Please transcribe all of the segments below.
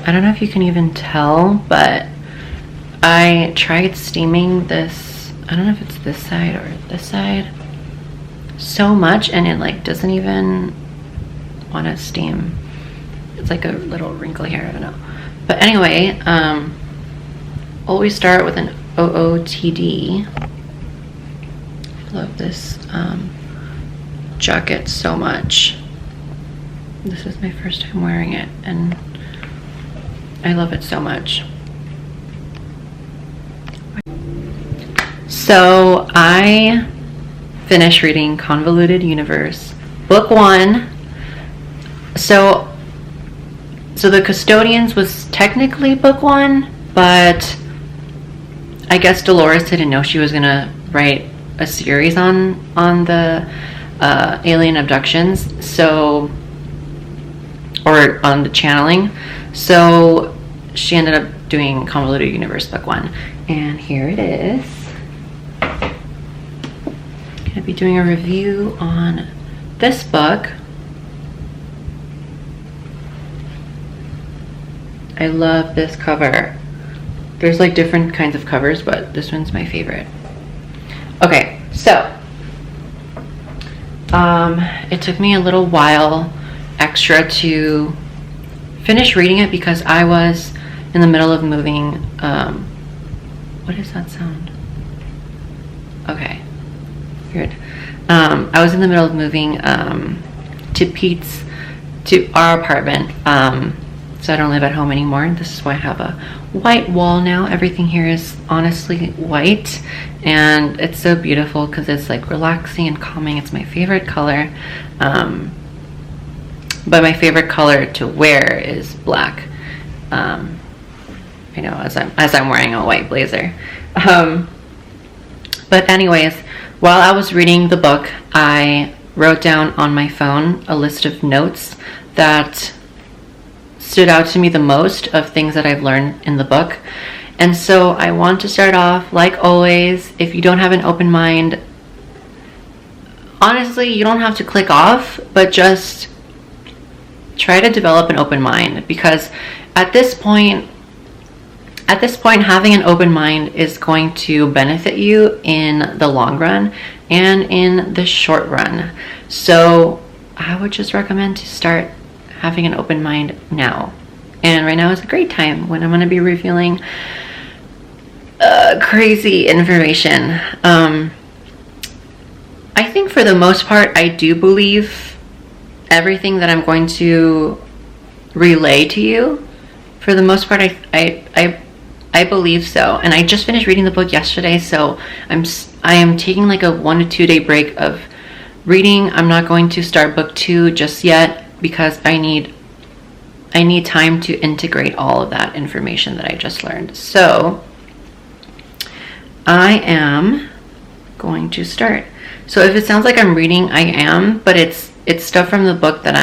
I don't know if you can even tell, but I tried steaming this, I don't know if it's this side or this side, so much, and it like doesn't even want to steam. It's like a little wrinkle here, I don't know. But anyway, always start with an OOTD. I love this jacket so much. This is my first time wearing it, and I love it so much. So I finished reading Convoluted Universe Book One. So The Custodians was technically Book One, but I guess Dolores didn't know she was gonna write a series on the alien abductions, so, or on the channeling. So she ended up doing Convoluted Universe Book One, and here it is. Gonna be doing a review on this book. I love this cover. There's like different kinds of covers, but this one's my favorite. Okay, so it took me a little while extra to finish reading it because I was in the middle of moving. What is that sound? Okay, weird. I was in the middle of moving to our apartment. So I don't live at home anymore. This is why I have a white wall now. Everything here is honestly white, and it's so beautiful because it's like relaxing and calming. It's my favorite color. But my favorite color to wear is black. You know, as I'm wearing a white blazer. But anyways, while I was reading the book, I wrote down on my phone a list of notes that stood out to me the most of things that I've learned in the book. And so I want to start off, like always, if you don't have an open mind, honestly, you don't have to click off, but just try to develop an open mind, because at this point, having an open mind is going to benefit you in the long run and in the short run. So I would just recommend to start having an open mind now. And right now is a great time when I'm going to be revealing crazy information. I think for the most part, I do believe everything that I'm going to relay to you. For the most part, I believe so. And I just finished reading the book yesterday, so I am taking like a 1 to 2 day break of reading. I'm not going to start book 2 just yet because I need time to integrate all of that information that I just learned. So I am going to start. So if it sounds like I'm reading, I am, but it's stuff from the book that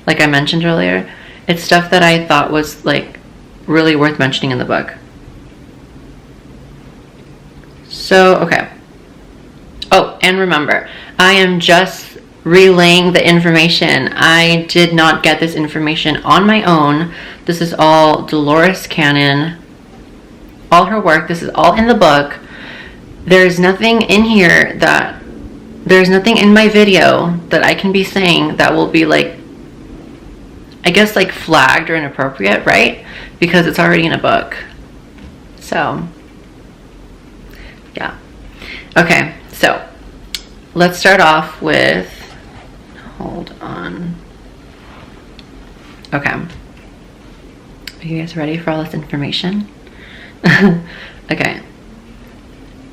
like I mentioned earlier, it's stuff that I thought was like really worth mentioning in the book. So, okay. Oh, and remember, I am just relaying the information. I did not get this information on my own. This is all Dolores Cannon, all her work. This is all in the book. There's nothing in here there's nothing in my video that I can be saying that will be like, I guess like flagged or inappropriate, right? Because it's already in a book. So, yeah. Okay, so let's start off with, hold on. Okay. Are you guys ready for all this information? Okay.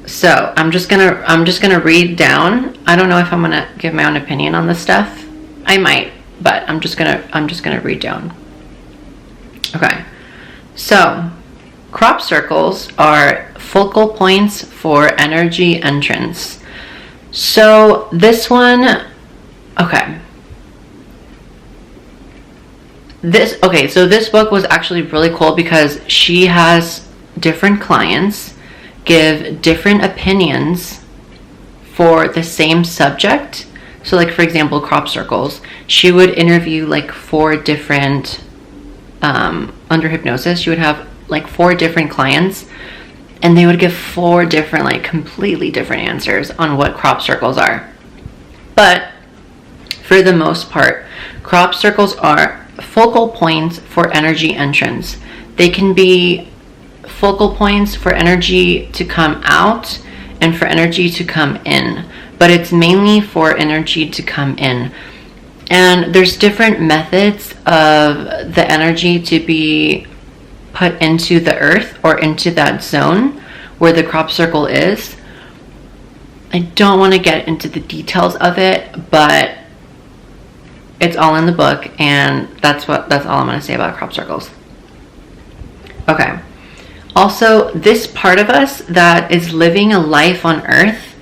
So I'm just gonna read down. I don't know if I'm gonna give my own opinion on this stuff. I might, but I'm just gonna read down. Okay. So crop circles are focal points for energy entrance. So this one, okay. So this book was actually really cool because she has different clients give different opinions for the same subject. So like, for example, crop circles, she would interview like 4 different under hypnosis, you would have like 4 different clients, and they would give 4 different, like completely different answers on what crop circles are. But for the most part, crop circles are focal points for energy entrance. They can be focal points for energy to come out and for energy to come in, but it's mainly for energy to come in. And there's different methods of the energy to be put into the earth or into that zone where the crop circle is. I don't want to get into the details of it, but it's all in the book, and that's all I'm going to say about crop circles. Okay. Also, this part of us that is living a life on Earth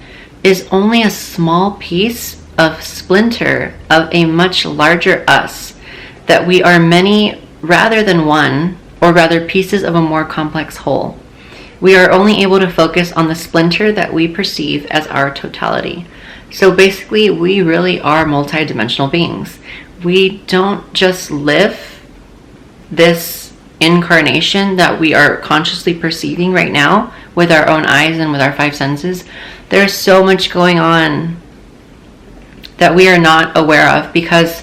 is only a small piece of splinter of a much larger us, that we are many rather than one, or rather pieces of a more complex whole. We are only able to focus on the splinter that we perceive as our totality. So basically, we really are multidimensional beings. We don't just live this incarnation that we are consciously perceiving right now with our own eyes and with our 5 senses. There's so much going on that we are not aware of, because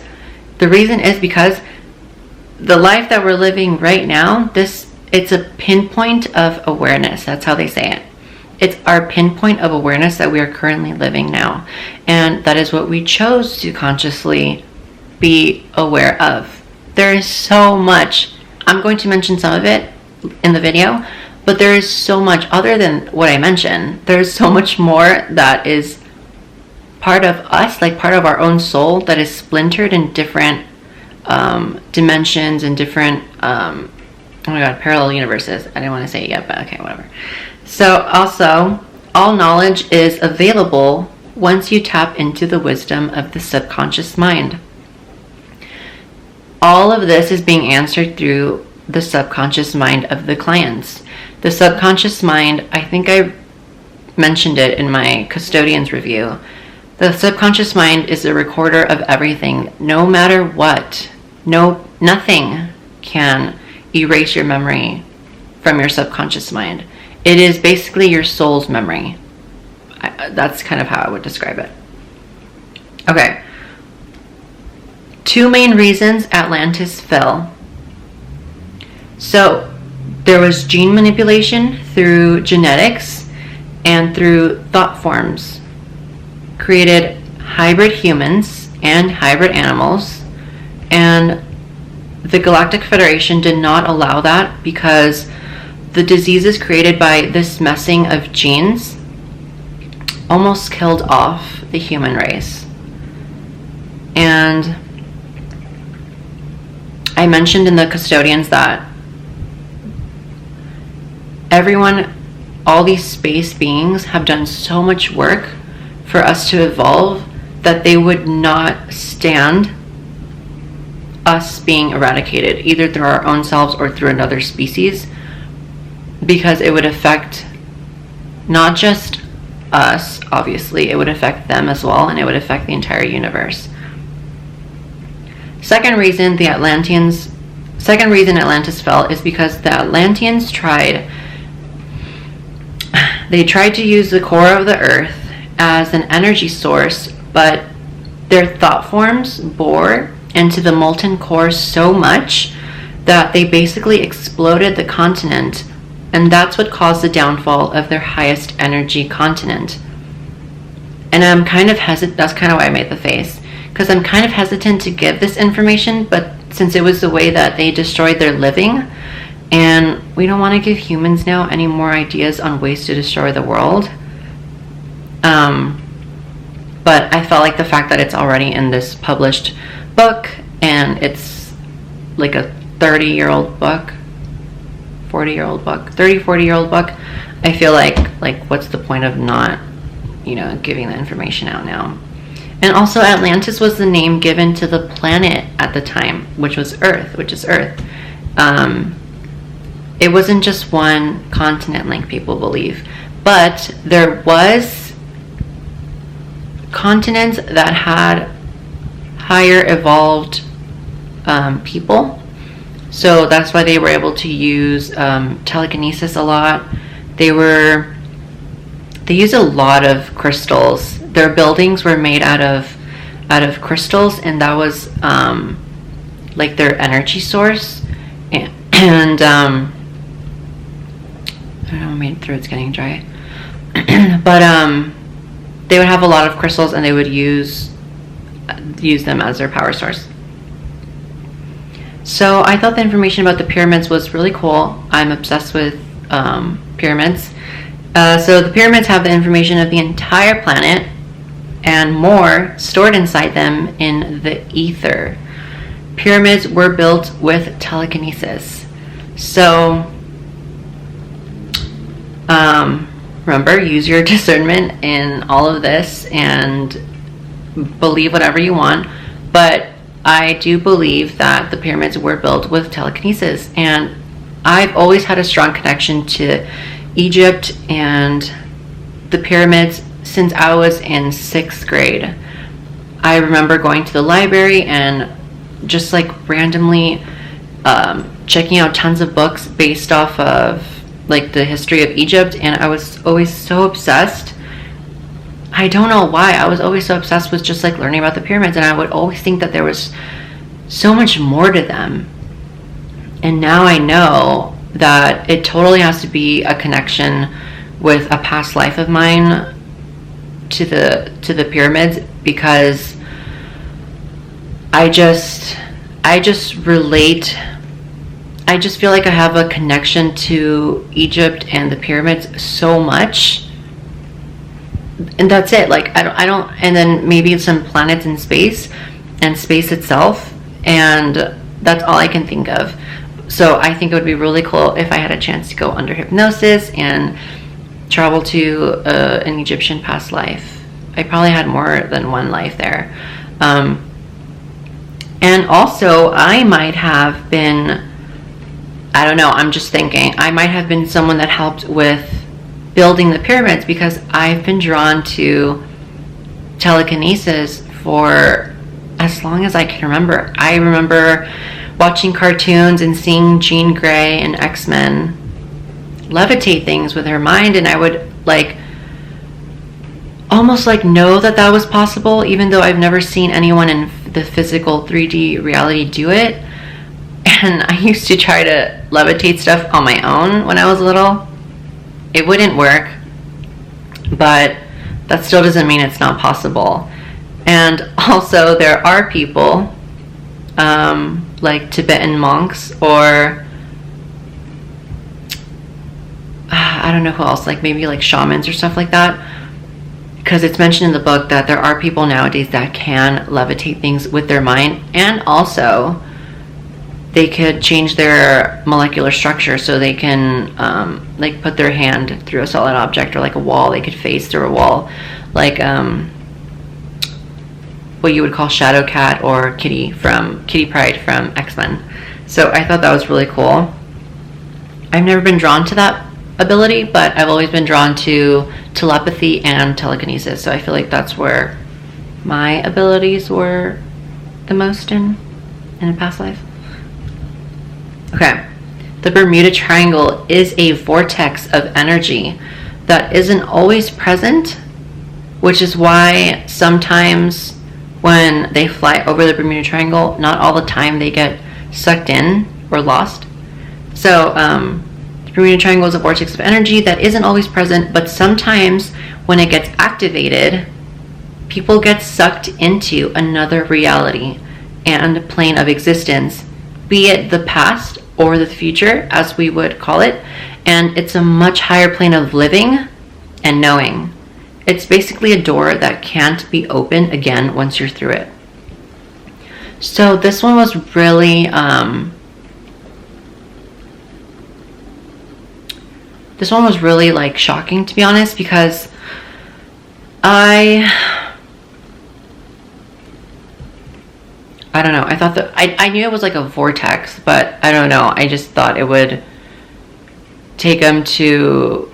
the reason is because the life that we're living right now, it's a pinpoint of awareness. That's how they say it. It's our pinpoint of awareness that we are currently living now. And that is what we chose to consciously be aware of. There is so much. I'm going to mention some of it in the video, but there is so much other than what I mentioned. There's so much more that is part of us, like part of our own soul, that is splintered in different dimensions and different, oh my god, parallel universes. I didn't want to say it yet, but okay, whatever. So also, all knowledge is available once you tap into the wisdom of the subconscious mind. All of this is being answered through the subconscious mind of the clients. The subconscious mind, I think I mentioned it in my custodian's review. The subconscious mind is a recorder of everything, no matter what. Nothing can erase your memory from your subconscious mind. It is basically your soul's memory. That's kind of how I would describe it. Okay. 2 main reasons Atlantis fell. So there was gene manipulation through genetics and through thought forms. Created hybrid humans and hybrid animals, and the Galactic Federation did not allow that because the diseases created by this messing of genes almost killed off the human race. And I mentioned in the custodians that everyone, all these space beings have done so much work for us to evolve that they would not stand us being eradicated, either through our own selves or through another species, because it would affect not just us, obviously, it would affect them as well, and it would affect the entire universe. Second reason Atlantis fell is because the Atlanteans tried to use the core of the earth as an energy source, but their thought forms bore into the molten core so much that they basically exploded the continent, and that's what caused the downfall of their highest energy continent. And I'm kind of hesitant, that's kind of why I made the face, because I'm kind of hesitant to give this information, but since it was the way that they destroyed their living, and we don't want to give humans now any more ideas on ways to destroy the world. But I felt like the fact that it's already in this published book, and it's like a 30-year-old book, 40-year-old book, 40-year-old book, I feel like what's the point of not, giving the information out now? And also, Atlantis was the name given to the planet at the time, which is Earth. It wasn't just one continent like people believe, but there was continents that had higher evolved people. So that's why they were able to use telekinesis a lot. They used a lot of crystals. Their buildings were made out of crystals, and that was like their energy source. And I don't know, my throat's getting dry. But they would have a lot of crystals, and they would use them as their power source. So I thought the information about the pyramids was really cool. I'm obsessed with pyramids. So the pyramids have the information of the entire planet and more stored inside them in the ether. Pyramids were built with telekinesis. So remember, use your discernment in all of this and believe whatever you want. But I do believe that the pyramids were built with telekinesis, and I've always had a strong connection to Egypt and the pyramids since I was in 6th grade. I remember going to the library and just like randomly checking out tons of books based off of like the history of Egypt, and I was always so obsessed. I don't know why. I was always so obsessed with just like learning about the pyramids, and I would always think that there was so much more to them. And now I know that it totally has to be a connection with a past life of mine to the pyramids, because I just relate. I just feel like I have a connection to Egypt and the pyramids so much. And that's it. Like I don't, and then maybe some planets in space and space itself, and that's all I can think of. So I think it would be really cool if I had a chance to go under hypnosis and travel to an Egyptian past life. I probably had more than one life there. And also I might have been, I don't know, I'm just thinking, I might have been someone that helped with building the pyramids, because I've been drawn to telekinesis for as long as I can remember. I remember watching cartoons and seeing Jean Grey and X-Men levitate things with her mind, and I would like almost like know that that was possible, even though I've never seen anyone in the physical 3D reality do it. And I used to try to levitate stuff on my own when I was little. It wouldn't work, but that still doesn't mean it's not possible. And also there are people like Tibetan monks, or I don't know who else, like maybe like shamans or stuff like that, because it's mentioned in the book that there are people nowadays that can levitate things with their mind, and also they could change their molecular structure, so they can like put their hand through a solid object, or like a wall. They could phase through a wall, like what you would call Shadow Cat or Kitty Pryde from X-Men. So I thought that was really cool. I've never been drawn to that ability, but I've always been drawn to telepathy and telekinesis. So I feel like that's where my abilities were the most in a past life. Okay, the Bermuda Triangle is a vortex of energy that isn't always present, which is why sometimes when they fly over the Bermuda Triangle, not all the time they get sucked in or lost. So the Bermuda Triangle is a vortex of energy that isn't always present, but sometimes when it gets activated, people get sucked into another reality and plane of existence, be it the past or the future, as we would call it, and it's a much higher plane of living and knowing. It's basically a door that can't be opened again once you're through it. So this one was really like shocking, to be honest, because I don't know. I thought that I knew it was like a vortex, but I don't know. I just thought it would take them to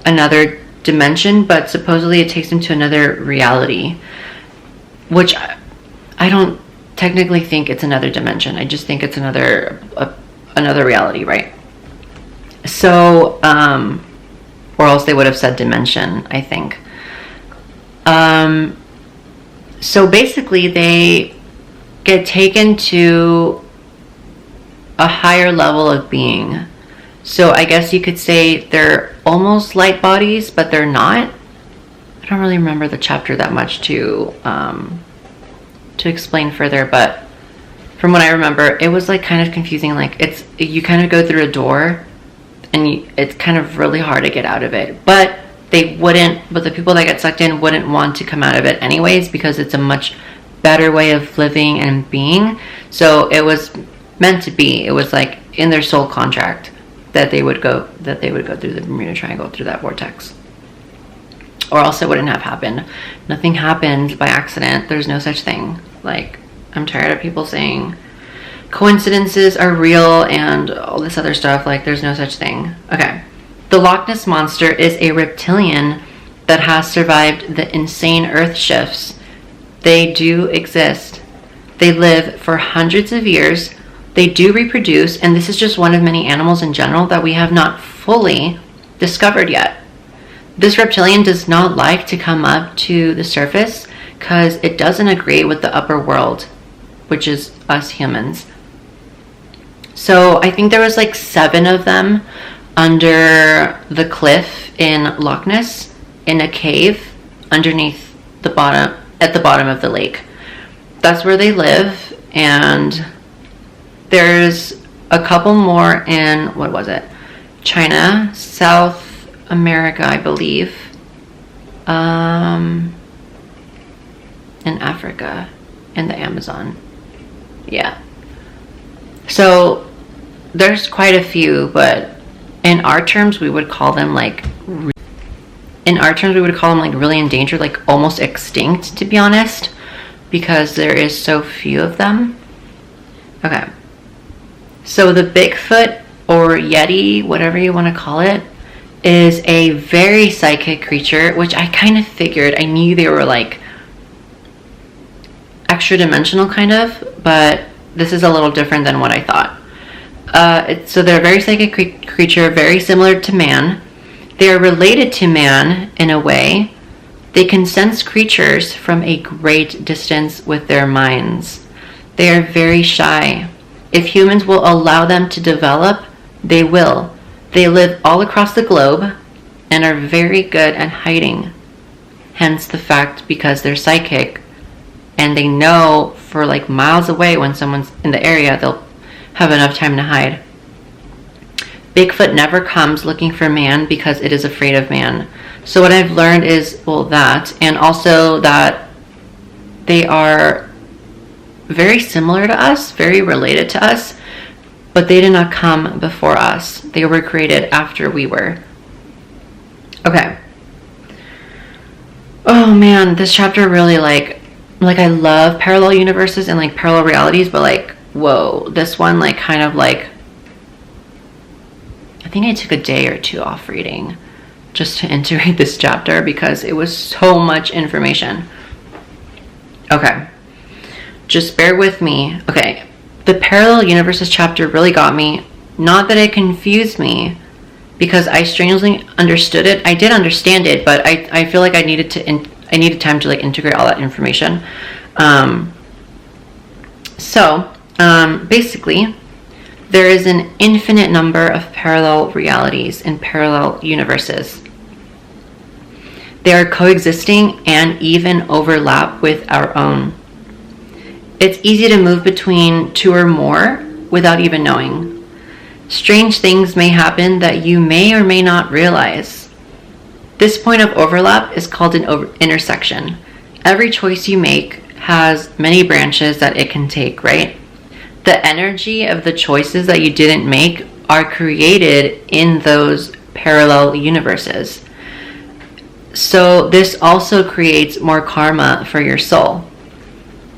another dimension, but supposedly it takes them to another reality, which I don't technically think it's another dimension. I just think it's another another reality, right? So, or else they would have said dimension, I think. So basically they get taken to a higher level of being. So I guess you could say they're almost light bodies, but they're not. I don't really remember the chapter that much to explain further, but from what I remember, it was like kind of confusing. Like you kind of go through a door and it's kind of really hard to get out of it, but the people that get sucked in wouldn't want to come out of it anyways, because it's a much better way of living and being. So it was meant to be. It was like in their soul contract that they would go through the Bermuda Triangle, through that vortex, or else it wouldn't have happened. Nothing happened by accident. There's no such thing. Like, I'm tired of people saying coincidences are real and all this other stuff. Like, there's no such thing. Okay. The Loch Ness Monster is a reptilian that has survived the insane Earth shifts. They do exist. They live for hundreds of years. They do reproduce, and this is just one of many animals in general that we have not fully discovered yet. This reptilian does not like to come up to the surface because it doesn't agree with the upper world, which is us humans. So I think there was like 7 of them under the cliff in Loch Ness, in a cave underneath the bottom, at the bottom of the lake. That's where they live, and there's a couple more in, what was it? China, South America, I believe, in Africa, in the Amazon. Yeah. So there's quite a few, but in our terms, we would call them like really endangered, like almost extinct, to be honest, because there is so few of them. Okay. So the Bigfoot, or Yeti, whatever you want to call it, is a very psychic creature, which I kind of figured. I knew they were like extra dimensional kind of, but this is a little different than what I thought. So they're a very psychic creature, very similar to man. They are related to man in a way. They can sense creatures from a great distance with their minds. They are very shy. If humans will allow them to develop, they will. They live all across the globe and are very good at hiding. Hence the fact, because they're psychic and they know for like miles away when someone's in the area, they'll have enough time to hide. Bigfoot never comes looking for man because it is afraid of man. So what I've learned is, well, that, and also that they are very similar to us, very related to us, but they did not come before us. They were created after we were. Okay. Oh man, this chapter really like I love parallel universes and like parallel realities, but like, whoa, this one like kind of like, I think I took a day or 2 off reading just to integrate this chapter because it was so much information. Okay, just bear with me. Okay, the parallel universes chapter really got me. Not that it confused me, because I strangely understood it. I did understand it, but I feel like I needed time to like integrate all that information. Basically, there is an infinite number of parallel realities and parallel universes. They are coexisting and even overlap with our own. It's easy to move between 2 or more without even knowing. Strange things may happen that you may or may not realize. This point of overlap is called an intersection. Every choice you make has many branches that it can take, right? The energy of the choices that you didn't make are created in those parallel universes. So this also creates more karma for your soul.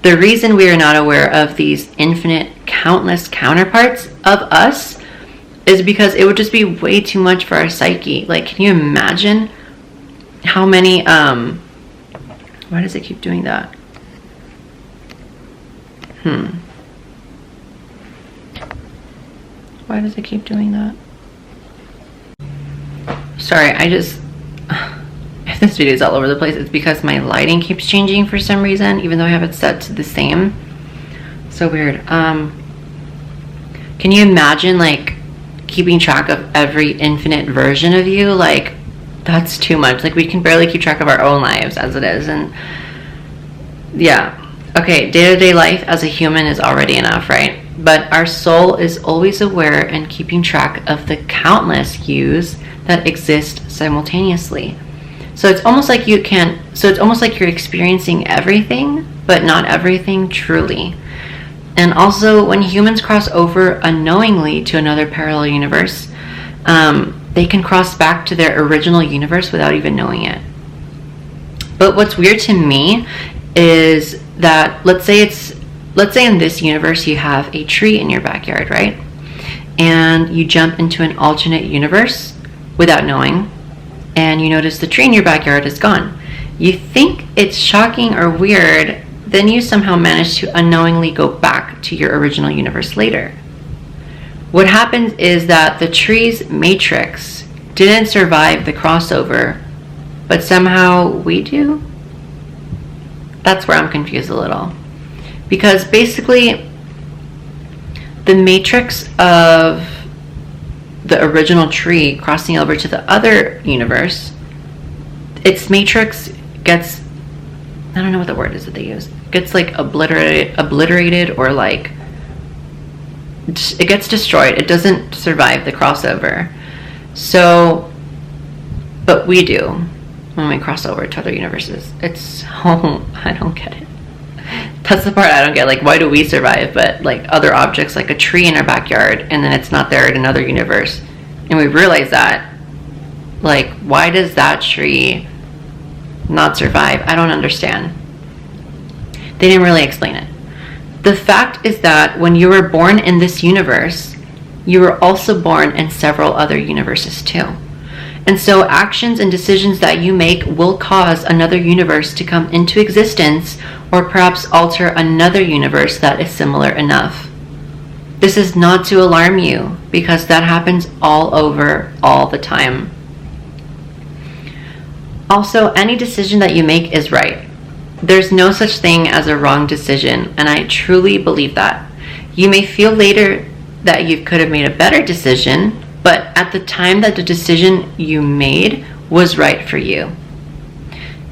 The reason we are not aware of these infinite, countless counterparts of us is because it would just be way too much for our psyche. Like, can you imagine how many, why does it keep doing that? Why does it keep doing that? Sorry, if this video is all over the place, it's because my lighting keeps changing for some reason, even though I have it set to the same. So weird. Can you imagine like keeping track of every infinite version of you? Like, that's too much. Like, we can barely keep track of our own lives as it is. And yeah, okay, day-to-day life as a human is already enough, right? But our soul is always aware and keeping track of the countless yous that exist simultaneously. So it's almost like you're experiencing everything, but not everything truly. And also, when humans cross over unknowingly to another parallel universe, they can cross back to their original universe without even knowing it. But what's weird to me is that, let's say in this universe you have a tree in your backyard, right? And you jump into an alternate universe without knowing, and you notice the tree in your backyard is gone. You think it's shocking or weird, then you somehow manage to unknowingly go back to your original universe later. What happens is that the tree's matrix didn't survive the crossover, but somehow we do? That's where I'm confused a little. Because basically, the matrix of the original tree crossing over to the other universe, its matrix gets, I don't know what the word is that they use, gets like obliterated or like, it gets destroyed. It doesn't survive the crossover. So, but we do when we cross over to other universes. It's, I don't get it. That's the part I don't get. Like, why do we survive, but like other objects, like a tree in our backyard, and then it's not there in another universe, and we realize that, like, why does that tree not survive? I don't understand. They didn't really explain it. The fact is that when you were born in this universe, you were also born in several other universes too. And so actions and decisions that you make will cause another universe to come into existence, or perhaps alter another universe that is similar enough. This is not to alarm you, because that happens all over, all the time. Also, any decision that you make is right. There's no such thing as a wrong decision, and I truly believe that. You may feel later that you could have made a better decision, but at the time that the decision you made was right for you.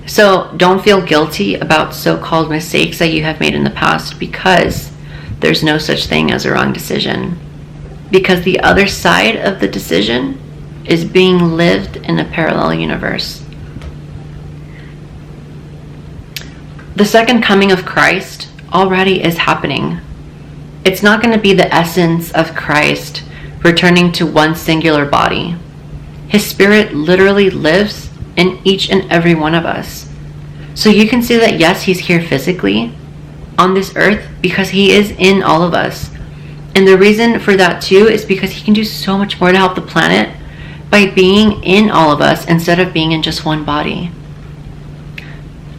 So don't feel guilty about so-called mistakes that you have made in the past, because there's no such thing as a wrong decision. Because the other side of the decision is being lived in a parallel universe. The second coming of Christ already is happening. It's not going to be the essence of Christ returning to one singular body. His spirit literally lives in each and every one of us. So you can see that yes, he's here physically on this earth because he is in all of us. And the reason for that too is because he can do so much more to help the planet by being in all of us instead of being in just one body.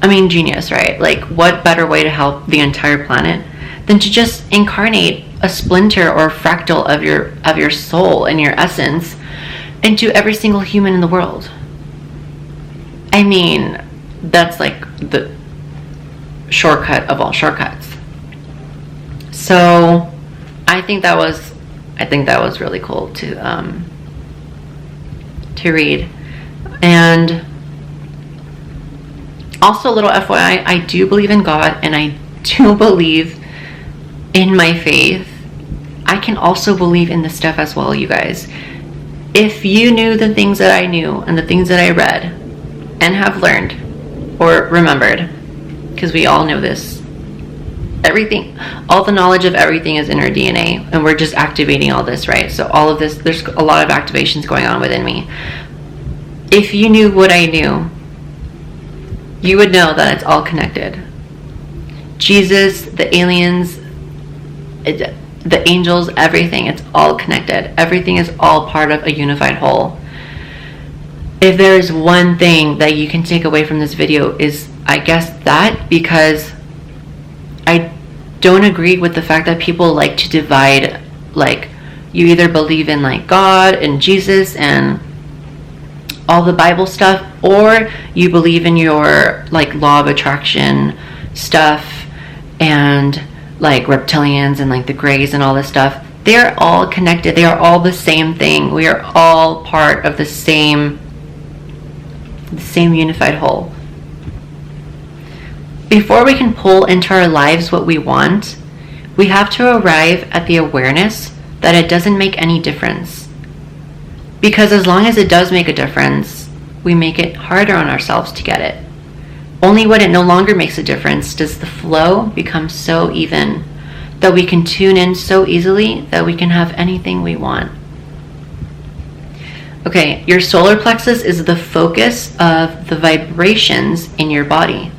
I mean, genius, right? Like, what better way to help the entire planet than to just incarnate a splinter or fractal of your soul and your essence into every single human in the world. I mean, that's like the shortcut of all shortcuts. So I think that was really cool to read. And also, a little FYI, I do believe in God, and I do believe in my faith. I can also believe in this stuff as well, you guys. If you knew the things that I knew and the things that I read and have learned or remembered, because we all know this, everything, all the knowledge of everything is in our DNA, and we're just activating all this, right? So all of this, there's a lot of activations going on within me. If you knew what I knew, you would know that it's all connected. Jesus, the aliens, the angels, everything, it's all connected. Everything is all part of a unified whole. If there is one thing that you can take away from this video is, I guess, that, because I don't agree with the fact that people like to divide like You either believe in like God and Jesus and all the Bible stuff, or you believe in your like law of attraction stuff and like reptilians and like the Greys and all this stuff. They're all connected. They are all the same thing. We are all part of the same unified whole. Before we can pull into our lives what we want, we have to arrive at the awareness that it doesn't make any difference. Because as long as it does make a difference, we make it harder on ourselves to get it. Only when it no longer makes a difference does the flow become so even that we can tune in so easily that we can have anything we want. Okay, your solar plexus is the focus of the vibrations in your body.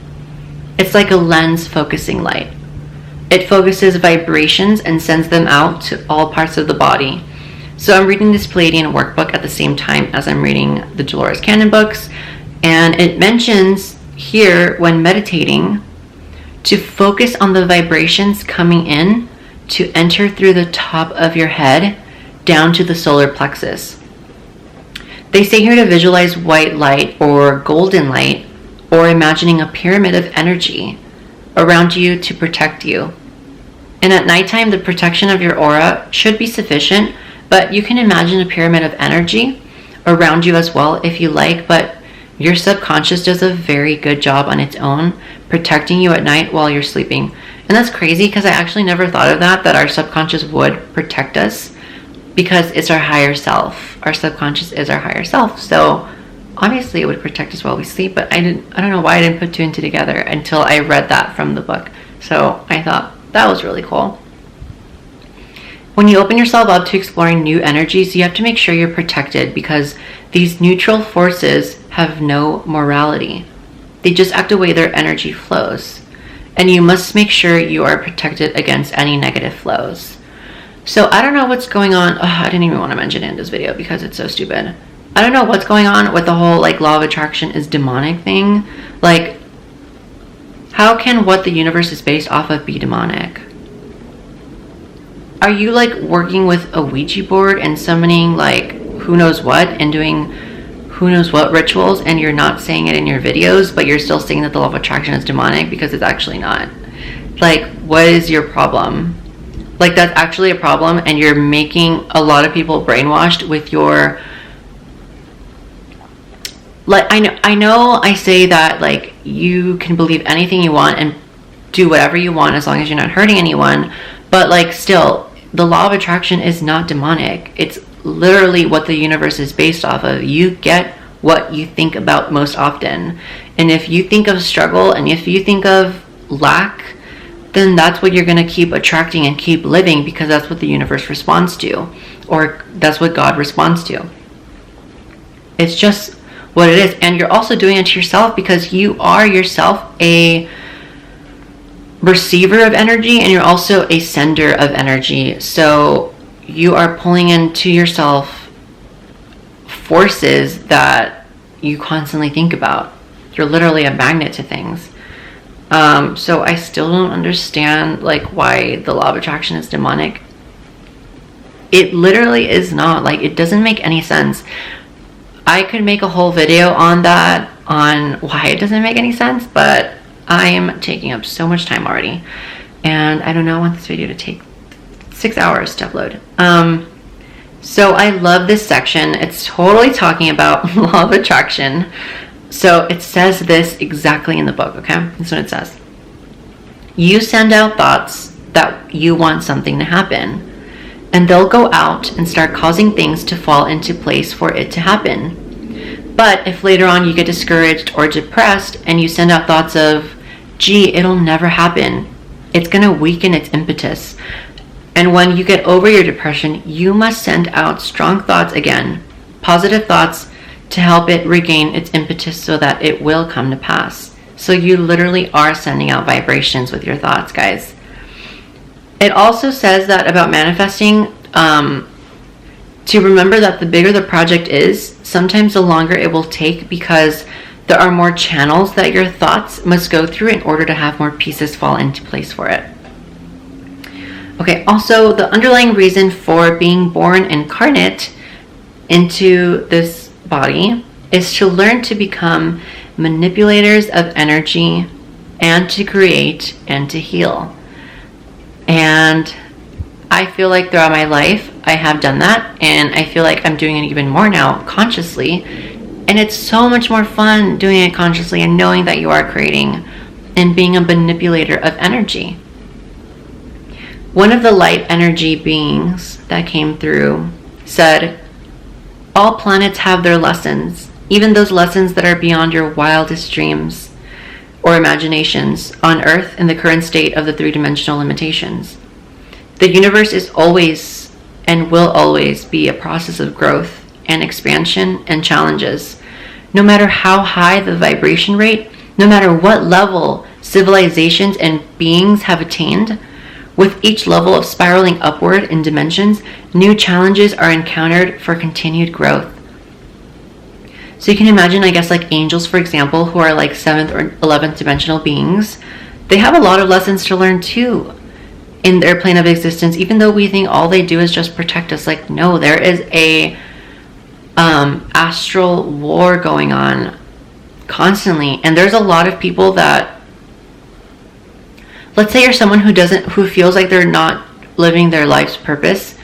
It's like a lens focusing light. It focuses vibrations and sends them out to all parts of the body. So I'm reading this Pleiadian workbook at the same time as I'm reading the Dolores Cannon books, and it mentions here when meditating to focus on the vibrations coming in to enter through the top of your head down to the solar plexus. They say here to visualize white light or golden light, or imagining a pyramid of energy around you to protect you. And at nighttime, the protection of your aura should be sufficient, but you can imagine a pyramid of energy around you as well if you like, but your subconscious does a very good job on its own protecting you at night while you're sleeping. And that's crazy because I actually never thought of that our subconscious would protect us, because it's our higher self. Our subconscious is our higher self. So obviously it would protect us while we sleep, but I don't know why I didn't put two and two together until I read that from the book. So I thought that was really cool. When you open yourself up to exploring new energies, you have to make sure you're protected, because these neutral forces have no morality. They just act the way their energy flows. And you must make sure you are protected against any negative flows. So I don't know what's going on. I didn't even want to mention it in this video because it's so stupid. I don't know what's going on with the whole like law of attraction is demonic thing. Like, how can what the universe is based off of be demonic? Are you like working with a Ouija board and summoning like who knows what and doing who knows what rituals, and you're not saying it in your videos, but you're still saying that the law of attraction is demonic? Because it's actually not. Like, what is your problem? Like, that's actually a problem, and you're making a lot of people brainwashed with your, like, I know I say that like you can believe anything you want and do whatever you want as long as you're not hurting anyone, but like still the law of attraction is not demonic. It's literally what the universe is based off of. You get what you think about most often, and if you think of struggle and if you think of lack, then that's what you're going to keep attracting and keep living, because that's what the universe responds to, or that's what God responds to. It's just what it is. And you're also doing it to yourself, because you are yourself a receiver of energy and you're also a sender of energy. So you are pulling into yourself forces that you constantly think about. You're literally a magnet to things. So I still don't understand like why the law of attraction is demonic. It literally is not. Like, it doesn't make any sense. I could make a whole video on that, on why it doesn't make any sense, but I am taking up so much time already, and I don't know, I want this video to take 6 hours to upload. So I love this section. It's totally talking about law of attraction. So it says this exactly in the book, okay? That's what it says. You send out thoughts that you want something to happen, and they'll go out and start causing things to fall into place for it to happen. But if later on you get discouraged or depressed and you send out thoughts of, gee, it'll never happen, it's going to weaken its impetus. And when you get over your depression, you must send out strong thoughts again, positive thoughts, to help it regain its impetus so that it will come to pass. So you literally are sending out vibrations with your thoughts, guys. It also says that about manifesting, to remember that the bigger the project is, sometimes the longer it will take, because there are more channels that your thoughts must go through in order to have more pieces fall into place for it. Okay, also the underlying reason for being born incarnate into this body is to learn to become manipulators of energy and to create and to heal. And I feel like throughout my life I have done that, and I feel like I'm doing it even more now consciously. And it's so much more fun doing it consciously and knowing that you are creating and being a manipulator of energy. One of the light energy beings that came through said, all planets have their lessons, even those lessons that are beyond your wildest dreams or imaginations on Earth in the current state of the three-dimensional limitations. The universe is always and will always be a process of growth and expansion and challenges. No matter how high the vibration rate, no matter what level civilizations and beings have attained, with each level of spiraling upward in dimensions, new challenges are encountered for continued growth. So you can imagine, I guess, like angels, for example, who are like 7th or 11th dimensional beings, they have a lot of lessons to learn too in their plane of existence, even though we think all they do is just protect us. Like, no, there is a astral war going on constantly, and there's a lot of people that, let's say you're someone who feels like they're not living their life's purpose.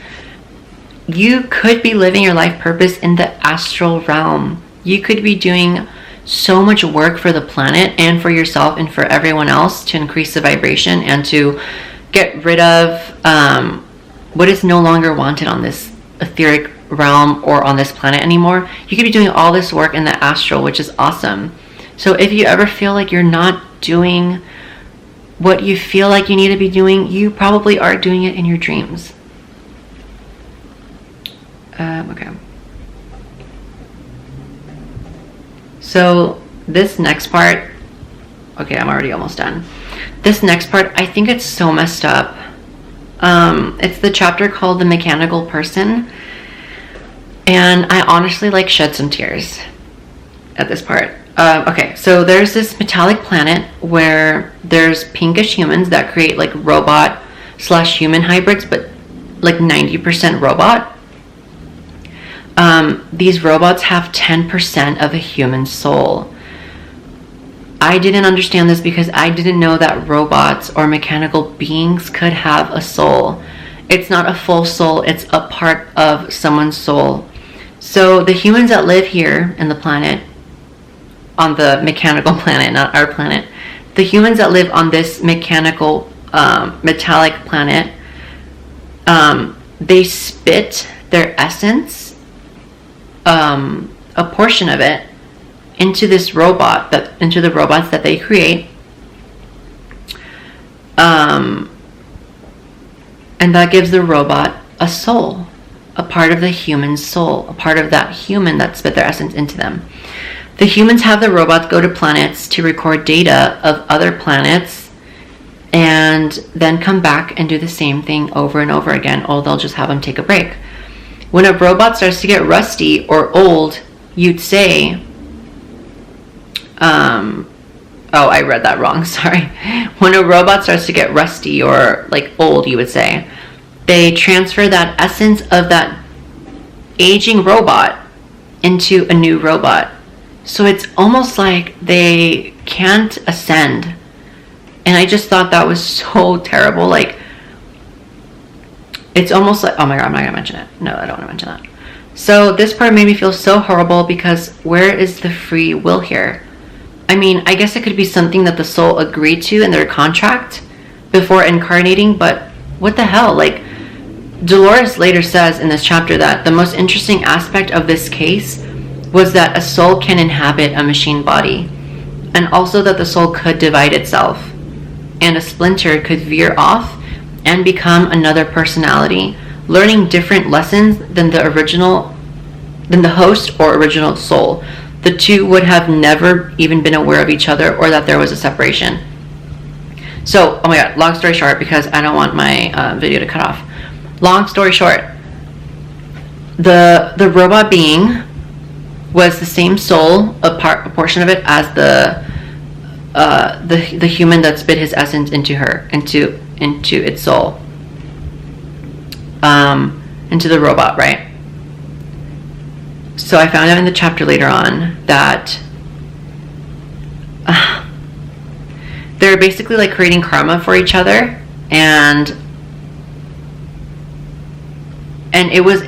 You could be living your life purpose in the astral realm. You could be doing so much work for the planet and for yourself and for everyone else to increase the vibration and to get rid of what is no longer wanted on this etheric realm or on this planet anymore. You could be doing all this work in the astral, which is awesome. So if you ever feel like you're not doing what you feel like you need to be doing, you probably are doing it in your dreams. Okay. So this next part, okay, I'm already almost done. This next part, I think it's so messed up. It's the chapter called The Mechanical Person. And I honestly like shed some tears at this part. Okay, so there's this metallic planet where there's pinkish humans that create like robot / human hybrids, but like 90% robot. These robots have 10% of a human soul. I didn't understand this because I didn't know that robots or mechanical beings could have a soul. It's not a full soul, it's a part of someone's soul. So the humans that live here in the planet, on the mechanical planet, not our planet, the humans that live on this mechanical metallic planet, they spit their essence, a portion of it, into this robot, into the robots that they create, and that gives the robot a soul, a part of the human soul, a part of that human that spit their essence into them. The humans have the robots go to planets to record data of other planets and then come back and do the same thing over and over again, or they'll just have them take a break. When a robot starts to get rusty or old, you'd say, oh, I read that wrong, sorry. When a robot starts to get rusty or like old, you would say, they transfer that essence of that aging robot into a new robot. So it's almost like they can't ascend. And I just thought that was so terrible. Like, it's almost like, oh my God, I'm not gonna mention it. No, I don't wanna mention that. So this part made me feel so horrible because where is the free will here? I mean, I guess it could be something that the soul agreed to in their contract before incarnating, but what the hell? Like, Dolores later says in this chapter that the most interesting aspect of this case was that a soul can inhabit a machine body, and also that the soul could divide itself, and a splinter could veer off and become another personality, learning different lessons than the host or original soul. The two would have never even been aware of each other or that there was a separation. So, oh my God, long story short, because I don't want my video to cut off. Long story short, the robot being was the same soul, a portion of it, as the human that spit his essence into its soul. into the robot, right? So I found out in the chapter later on that they're basically like creating karma for each other, and it was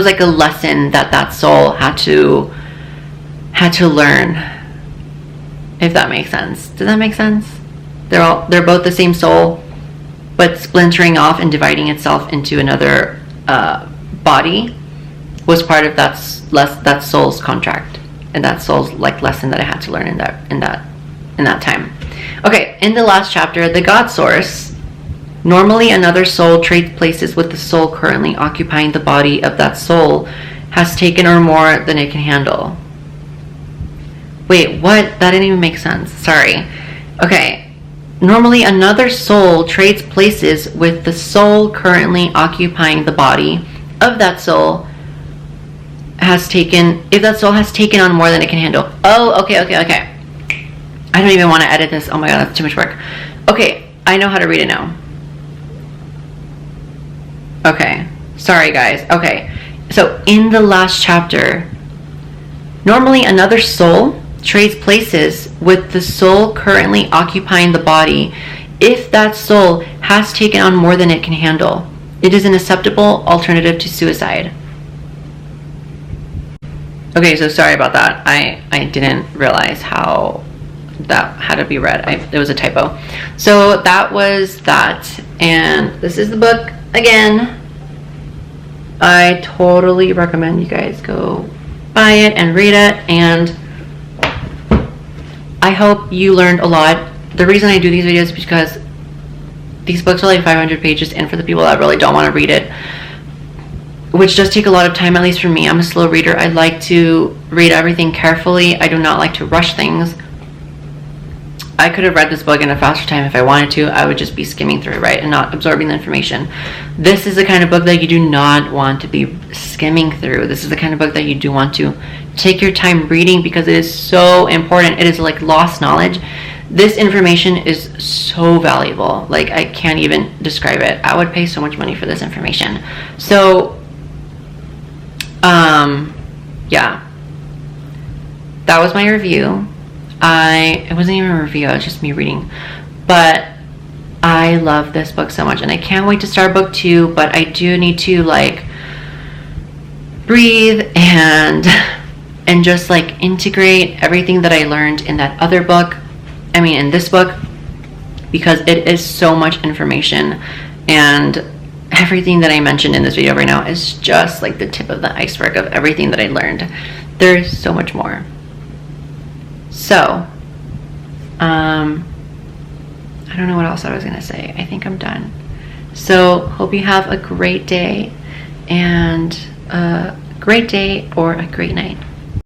like a lesson that soul had to learn, if that makes sense. Does that make sense? They're both the same soul, but splintering off and dividing itself into another body was part of that soul's contract, and that soul's like lesson that I had to learn in that time. Okay, in the last chapter, the God Source. Normally, another soul trades places with the soul currently occupying the body of that soul has taken or more than it can handle. Wait, what? That didn't even make sense. Sorry. Okay. Normally, another soul trades places with the soul currently occupying the body of that soul if that soul has taken on more than it can handle. Oh, okay. I don't even want to edit this. Oh my god, that's too much work. Okay, I know how to read it now. Okay, sorry guys. Okay, so in the last chapter, normally another soul trades places with the soul currently occupying the body if that soul has taken on more than it can handle. It is an acceptable alternative to suicide. Okay, so sorry about that. I didn't realize how that had to be read. It was a typo. So that was that, and this is the book again. I totally recommend you guys go buy it and read it, and I hope you learned a lot. The reason I do these videos is because these books are like 500 pages, and for the people that really don't want to read it, which does take a lot of time, at least for me. I'm a slow reader. I like to read everything carefully. I do not like to rush things. I could have read this book in a faster time if I wanted to. I would just be skimming through, right, and not absorbing the information. This is the kind of book that you do not want to be skimming through. This is the kind of book that you do want to take your time reading, because it is so important. It is like lost knowledge. This information is so valuable. Like, I can't even describe it. I would pay so much money for this information. So, yeah. That was my review. It wasn't even a review, it was just me reading. But I love this book so much, and I can't wait to start book 2, but I do need to like breathe and just like integrate everything that I learned in that other book. I mean, in this book, because it is so much information, and everything that I mentioned in this video right now is just like the tip of the iceberg of everything that I learned. There's so much more. So, I don't know what else I was going to say. I think I'm done. So, hope you have a great day, and a great day or a great night.